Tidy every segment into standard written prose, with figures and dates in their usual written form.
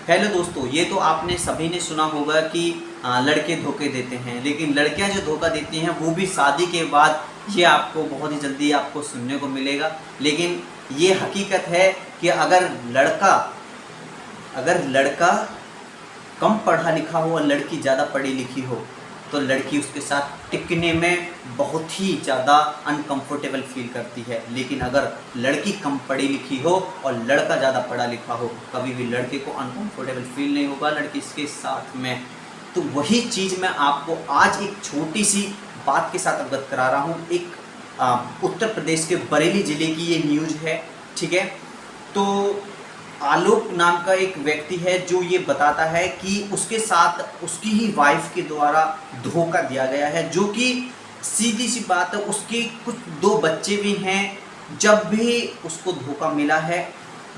Hello दोस्तों, ये तो आपने सभी ने सुना होगा कि लड़के धोखे देते हैं, लेकिन लड़कियां जो धोखा देती हैं वो भी शादी के बाद। ये आपको बहुत ही जल्दी आपको सुनने को मिलेगा। लेकिन ये हकीकत है कि अगर लड़का कम पढ़ा लिखा हो और लड़की ज़्यादा पढ़ी लिखी हो तो लड़की उसके साथ टिकने में बहुत ही ज़्यादा अनकंफर्टेबल फील करती है। लेकिन अगर लड़की कम पढ़ी लिखी हो और लड़का ज़्यादा पढ़ा लिखा हो, कभी भी लड़के को अनकंफर्टेबल फील नहीं होगा लड़की इसके साथ में। तो वही चीज़ मैं आपको आज एक छोटी सी बात के साथ अवगत करा रहा हूँ। एक उत्तर प्रदेश के बरेली ज़िले की ये न्यूज़ है, ठीक है। तो आलोक नाम का एक व्यक्ति है जो ये बताता है कि उसके साथ उसकी ही वाइफ के द्वारा धोखा दिया गया है, जो कि सीधी सी बात है। उसके कुछ 2 बच्चे भी हैं। जब भी उसको धोखा मिला है,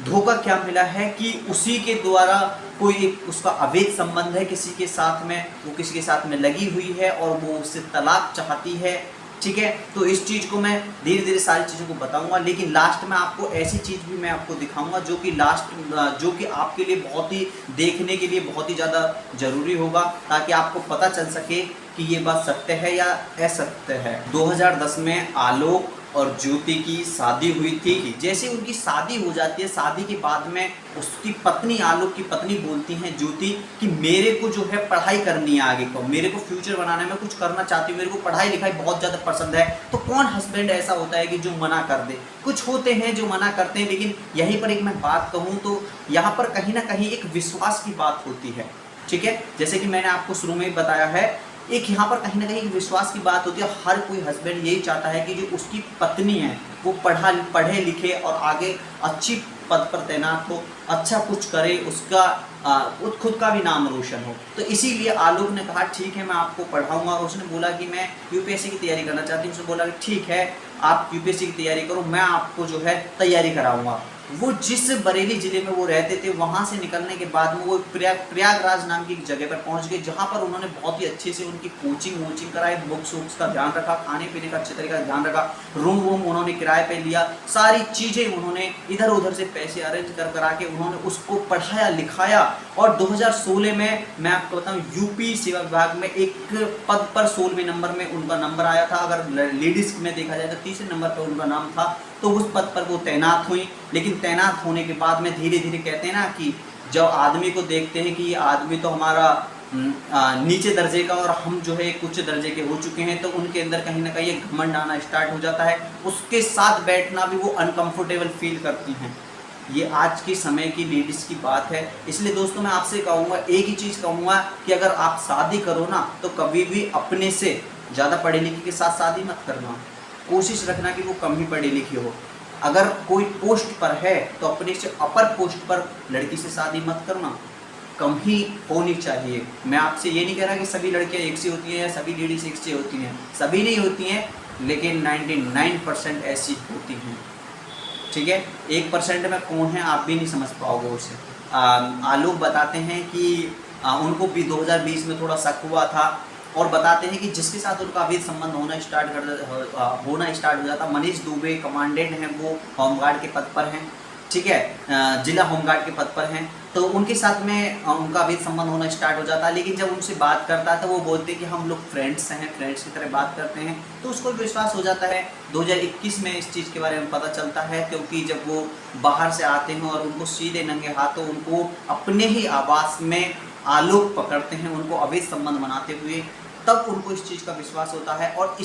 धोखा क्या मिला है कि उसी के द्वारा कोई एक उसका अवैध संबंध है किसी के साथ में, वो किसी के साथ में लगी हुई है और वो उससे तलाक चाहती है, ठीक है। तो इस चीज़ को मैं धीरे धीरे सारी चीज़ों को बताऊंगा, लेकिन लास्ट में आपको ऐसी चीज़ भी मैं आपको दिखाऊंगा जो कि आपके लिए बहुत ही देखने के लिए बहुत ही ज़्यादा ज़रूरी होगा, ताकि आपको पता चल सके कि ये बात सत्य है या असत्य है। 2010 में आलोक और ज्योति की शादी हुई थी। जैसे उनकी शादी हो जाती है, शादी के बाद में उसकी पत्नी, आलोक की पत्नी बोलती हैं ज्योति कि मेरे को जो है पढ़ाई करनी है, आगे को मेरे को फ्यूचर बनाने में कुछ करना चाहती हूँ, मेरे को पढ़ाई लिखाई बहुत ज़्यादा पसंद है। तो कौन हस्बैंड ऐसा होता है कि जो मना कर दे? कुछ होते हैं जो मना करते हैं, लेकिन यहीं पर एक मैं बात कहूँ तो यहाँ पर कहीं ना कहीं एक विश्वास की बात होती है, ठीक है। जैसे कि मैंने आपको शुरू में ही बताया है, एक यहाँ पर कहीं ना कहीं विश्वास की बात होती है। हर कोई हस्बैंड यही चाहता है कि जो उसकी पत्नी है वो पढ़े लिखे और आगे अच्छी पद पर तैनात हो, अच्छा कुछ करे, उसका खुद का भी नाम रोशन हो। तो इसीलिए आलोक ने कहा ठीक है मैं आपको पढ़ाऊंगा। और उसने बोला कि मैं यूपीएससी की तैयारी करना चाहती हूँ। उसने बोला कि ठीक है आप यूपीएससी की तैयारी करो, मैं आपको जो है तैयारी कराऊंगा। वो जिस बरेली ज़िले में वो रहते थे, वहाँ से निकलने के बाद में वो प्रयागराज नाम की एक जगह पर पहुँच गए, जहाँ पर उन्होंने बहुत ही अच्छे से उनकी कोचिंग कराई, बुक्स वुक्स का ध्यान रखा, खाने पीने का अच्छे तरीके का ध्यान रखा, रूम वूम उन्होंने किराए पे लिया, सारी चीज़ें उन्होंने इधर उधर से पैसे अरेंज करा के उन्होंने उसको पढ़ाया लिखाया। और 2016 में मैं आपको बताऊँ, यूपी सेवा विभाग में एक पद पर 16वें नंबर में उनका नंबर आया था। अगर लेडीज़ में देखा जाए तो 30वें नंबर पर उनका नाम था। तो उस पद पर वो तैनात हुई। लेकिन तैनात होने के बाद में धीरे धीरे कहते हैं ना कि जब आदमी को देखते हैं कि ये आदमी तो हमारा नीचे दर्जे का और हम जो है उच्च दर्जे के हो चुके हैं, तो उनके अंदर कहीं ना कहीं एक घमंड आना स्टार्ट हो जाता है। उसके साथ बैठना भी वो अनकंफर्टेबल फील करती हैं। ये आज के समय की लेडीज़ की बात है। इसलिए दोस्तों मैं आपसे कहूँगा, एक ही चीज़ कहूँगा कि अगर आप शादी करो ना तो कभी भी अपने से ज़्यादा पढ़े लिखे के साथ शादी मत करना। कोशिश रखना कि वो कम ही पढ़ी लिखी हो। अगर कोई पोस्ट पर है तो अपने से अपर पोस्ट पर लड़की से शादी मत करना, कम ही होनी चाहिए। मैं आपसे ये नहीं कह रहा कि सभी लड़कियां एक सी होती हैं या सभी लेडीज एक सी होती हैं, सभी नहीं होती हैं, लेकिन 99% ऐसी होती हैं, ठीक है। 1% में कौन है आप भी नहीं समझ पाओगे उसे। आलोक बताते हैं कि उनको भी 2020 में थोड़ा शक हुआ था और बताते हैं कि जिसके साथ उनका अवैध संबंध होना स्टार्ट हो जाता। मनीष दुबे कमांडेंट हैं, वो होमगार्ड के पद पर हैं, ठीक है, जिला होमगार्ड के पद पर हैं। तो उनके साथ में उनका अवैध संबंध होना स्टार्ट हो जाता है। लेकिन जब उनसे बात करता है तो वो बोलते हैं कि हम लोग फ्रेंड्स हैं, फ्रेंड्स की तरह बात करते हैं। तो उसको विश्वास हो जाता है। 2021 में इस चीज़ के बारे में पता चलता है, क्योंकि जब वो बाहर से आते हैं और उनको सीधे नंगे हाथों उनको अपने ही आवास में आलोक पकड़ते हैं, उनको अवैध संबंध बनाते हुए, तब उनको इस चीज़ का विश्वास होता है। और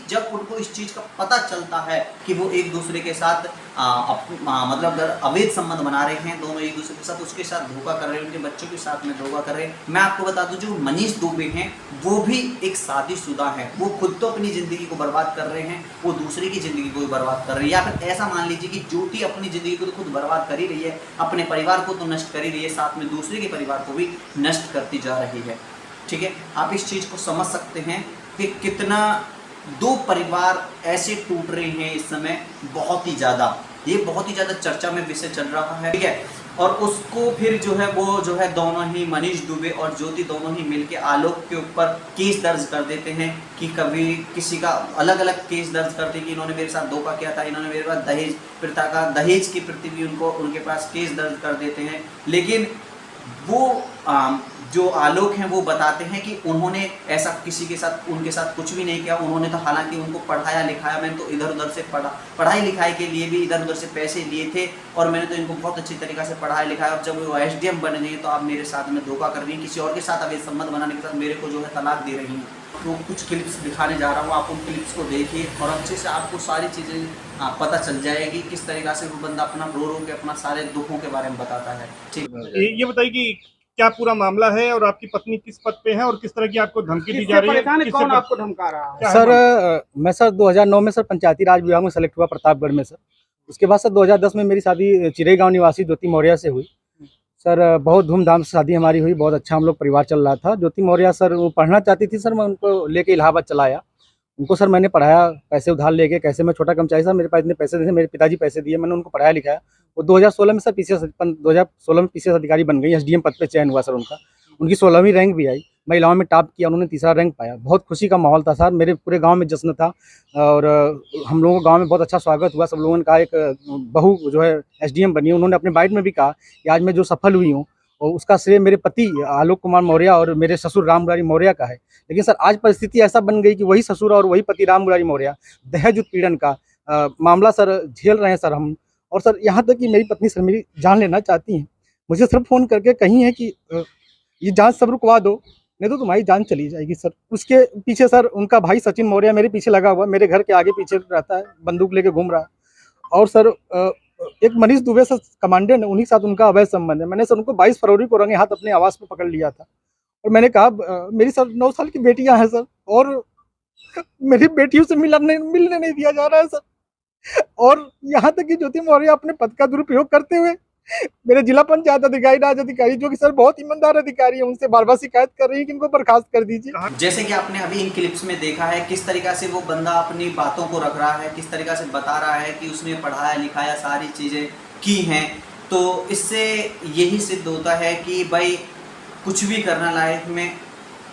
जब उनको इस चीज़ का पता चलता है कि वो एक दूसरे के साथ मतलब अवैध संबंध बना रहे हैं, दोनों एक दूसरे के साथ, उसके साथ धोखा कर रहे हैं, उनके बच्चों के साथ में धोखा कर रहे हैं। मैं आपको बता दूं, जो मनीष दुबे हैं वो भी एक शादीशुदा है। वो खुद तो अपनी ज़िंदगी को बर्बाद कर रहे हैं, वो दूसरे की ज़िंदगी को भी बर्बाद कर रहे हैं। या फिर ऐसा मान लीजिए कि ज्योति अपनी ज़िंदगी को तो खुद बर्बाद कर ही रही है, अपने परिवार को तो नष्ट कर ही रही है, साथ में दूसरे के परिवार को भी नष्ट करती जा रही है, ठीक है। आप इस चीज़ को समझ सकते हैं कि कितना 2 परिवार ऐसे टूट रहे हैं इस समय। बहुत ही ज़्यादा चर्चा में विषय चल रहा है, ठीक है। और उसको फिर जो है दोनों ही, मनीष दुबे और ज्योति दोनों ही मिलके आलोक के ऊपर केस दर्ज कर देते हैं कि कभी किसी का अलग अलग केस दर्ज करते कि इन्होंने मेरे साथ धोखा किया था, इन्होंने मेरे पास दहेज की प्रति भी उनके पास केस दर्ज कर देते हैं। लेकिन वो जो आलोक हैं वो बताते हैं कि उन्होंने ऐसा किसी के साथ उनके साथ कुछ भी नहीं किया। उन्होंने तो हालांकि उनको पढ़ाया लिखाया, मैंने तो इधर उधर से पढ़ाई लिखाई के लिए भी इधर उधर से पैसे लिए थे और मैंने तो इनको बहुत अच्छी तरीक़ा से पढ़ाया लिखाया। अब जब वो एसडीएम बन गई तो आप मेरे साथ में धोखा कर रही हैं, किसी और के साथ अवैध संबंध बनाने के साथ मेरे को जो है तलाक दे रही हैं। तो कुछ क्लिप्स दिखाने जा रहा हूँ, आप उन क्लिप्स को देखिए और अच्छे से आपको सारी चीज़ें पता चल जाएगी किस तरीक़ा से वो बंदा अपना रो रो के अपना सारे दुखों के बारे में बताता है। ठीक, ये बताइए कि क्या पूरा मामला है और आपकी पत्नी किस पद पे है और किस तरह की आपको धमकी दी जा रही है? कौन आपको धमका रहा है? सर मैं सर 2009 में सर पंचायती राज विभाग में सेलेक्ट हुआ प्रतापगढ़ में सर। उसके बाद सर 2010 में मेरी शादी चिरई गांव निवासी ज्योति मौर्य से हुई सर। बहुत धूमधाम से शादी हमारी हुई, बहुत अच्छा हम लोग परिवार चल रहा था। ज्योति मौर्य सर वो पढ़ना चाहती थी सर, मैं उनको लेके इलाहाबाद चलाया। उनको सर मैंने पढ़ाया पैसे उधार लेके, कैसे मैं छोटा कर्मचारी सर, मेरे पास इतने पैसे थे, मेरे पिताजी पैसे दिए, मैंने उनको पढ़ाया लिखाया। वो 2016 में सर पीसीएस अधिकारी बन गई, एसडीएम पद पे चयन हुआ सर उनका। उनकी 16वीं रैंक भी आई, महिलाओं में टॉप किया, उन्होंने तीसरा रैंक पाया। बहुत खुशी का माहौल था सर, मेरे पूरे गांव में जश्न था और हम लोगों को गांव में बहुत अच्छा स्वागत हुआ। सब लोगों ने कहा एक बहू जो है एसडीएम बनी। उन्होंने अपने बाइट में भी कहा कि आज मैं जो सफल हुई हूँ और उसका श्रेय मेरे पति आलोक कुमार मौर्य और मेरे ससुर राम मुरारी मौर्य का है। लेकिन सर आज परिस्थिति ऐसा बन गई कि वही ससुर और वही पति राम मुरारी मौर्य दहेज उत्पीड़न का मामला सर झेल रहे हैं सर हम। और सर यहाँ तक कि मेरी पत्नी सर मेरी जान लेना चाहती हैं, मुझे सर फ़ोन करके कही है कि ये जांच सब रुकवा दो, नहीं तो तुम्हारी जान चली जाएगी सर। उसके पीछे सर उनका भाई सचिन मौर्य मेरे पीछे लगा हुआ, मेरे घर के आगे पीछे रहता है, बंदूक लेके घूम रहा है। और सर एक मनीष दुबे सर कमांडेंट है, उन्हीं के साथ उनका अवैध संबंध है। मैंने सर उनको 22 फरवरी को रंगे हाथ अपने आवास पे पकड़ लिया था और मैंने कहा मेरी सर 9 साल की बेटियां हैं सर और मेरी बेटियों से मिलने नहीं दिया जा रहा है सर। और यहाँ तक कि ज्योति मौर्य अपने पद का दुरुपयोग करते हुए मेरे जिला पंचायत अधिकारी राज अधिकारी जो कि सर बहुत ईमानदार अधिकारी है, उनसे बार बार शिकायत कर रही है कि इनको बर्खास्त कर दीजिए। जैसे कि आपने अभी इन क्लिप्स में देखा है किस तरीक़ा से वो बंदा अपनी बातों को रख रहा है, किस तरीक़ा से बता रहा है कि उसने पढ़ाया लिखाया सारी चीज़ें की हैं। तो इससे यही सिद्ध होता है कि भाई कुछ भी करना लाइफ में,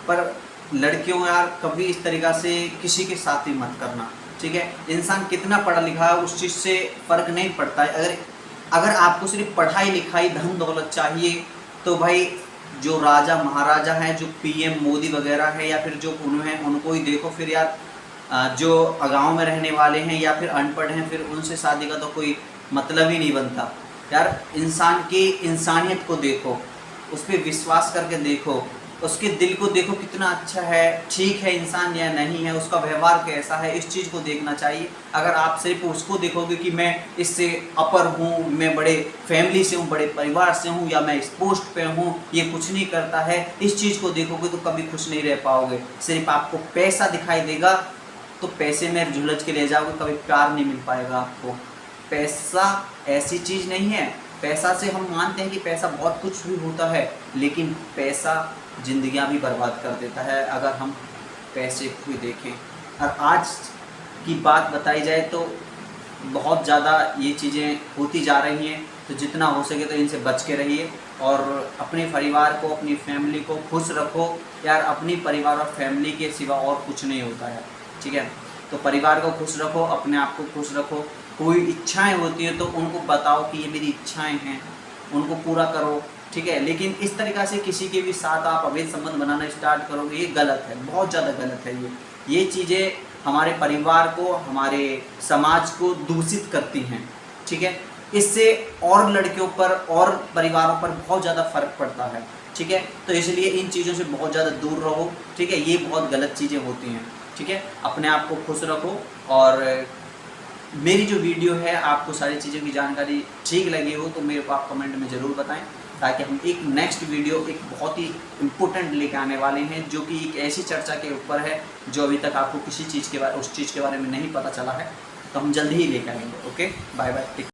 पर लड़कियों यार कभी इस तरीक़ा से किसी के साथ ही मत करना। ठीक है, इंसान कितना पढ़ा लिखा है उस चीज़ से फ़र्क नहीं पड़ता है। अगर आपको सिर्फ पढ़ाई लिखाई धन दौलत चाहिए तो भाई जो राजा महाराजा हैं, जो पीएम मोदी वगैरह है या फिर जो उन्हें उनको ही देखो। फिर यार जो गाँव में रहने वाले हैं या फिर अनपढ़ हैं, फिर उनसे शादी का तो कोई मतलब ही नहीं बनता। यार इंसान की इंसानियत को देखो, उस पर विश्वास करके देखो, उसके दिल को देखो कितना अच्छा है, ठीक है इंसान या नहीं है, उसका व्यवहार कैसा है, इस चीज़ को देखना चाहिए। अगर आप सिर्फ उसको देखोगे कि मैं इससे अपर हूँ, मैं बड़े फैमिली से हूँ, बड़े परिवार से हूँ या मैं इस पोस्ट पे हूँ, ये कुछ नहीं करता है, इस चीज़ को देखोगे तो कभी खुश नहीं रह पाओगे। सिर्फ आपको पैसा दिखाई देगा तो पैसे में झुलझ के ले जाओगे, कभी प्यार नहीं मिल पाएगा आपको। पैसा ऐसी चीज़ नहीं है, पैसा से हम मानते हैं कि पैसा बहुत कुछ भी होता है, लेकिन पैसा ज़िंदगियां भी बर्बाद कर देता है अगर हम पैसे को देखें। और आज की बात बताई जाए तो बहुत ज़्यादा ये चीज़ें होती जा रही हैं, तो जितना हो सके तो इनसे बच के रहिए और अपने परिवार को, अपनी फैमिली को खुश रखो। यार अपनी परिवार और फैमिली के सिवा और कुछ नहीं होता है। ठीक है, तो परिवार को खुश रखो, अपने आप को खुश रखो। कोई इच्छाएं होती हैं तो उनको बताओ कि ये मेरी इच्छाएं हैं, उनको पूरा करो। ठीक है, लेकिन इस तरीक़ा से किसी के भी साथ आप अवैध संबंध बनाना स्टार्ट करोगे, ये गलत है, बहुत ज़्यादा गलत है। ये चीज़ें हमारे परिवार को, हमारे समाज को दूषित करती हैं। ठीक है, इससे और लड़कियों पर और परिवारों पर बहुत ज़्यादा फ़र्क पड़ता है। ठीक है, तो इसलिए इन चीज़ों से बहुत ज़्यादा दूर रहो। ठीक है, ये बहुत गलत चीज़ें होती हैं। ठीक है, अपने आप को खुश रखो। और मेरी जो वीडियो है आपको सारी चीज़ों की जानकारी ठीक लगी हो तो मेरे को आप कमेंट में ज़रूर बताएं, ताकि हम एक नेक्स्ट वीडियो एक बहुत ही इम्पोर्टेंट लेके आने वाले हैं, जो कि एक ऐसी चर्चा के ऊपर है जो अभी तक आपको किसी चीज़ के बारे उस चीज़ के बारे में नहीं पता चला है, तो हम जल्दी ही लेके आएंगे। Okay, bye bye.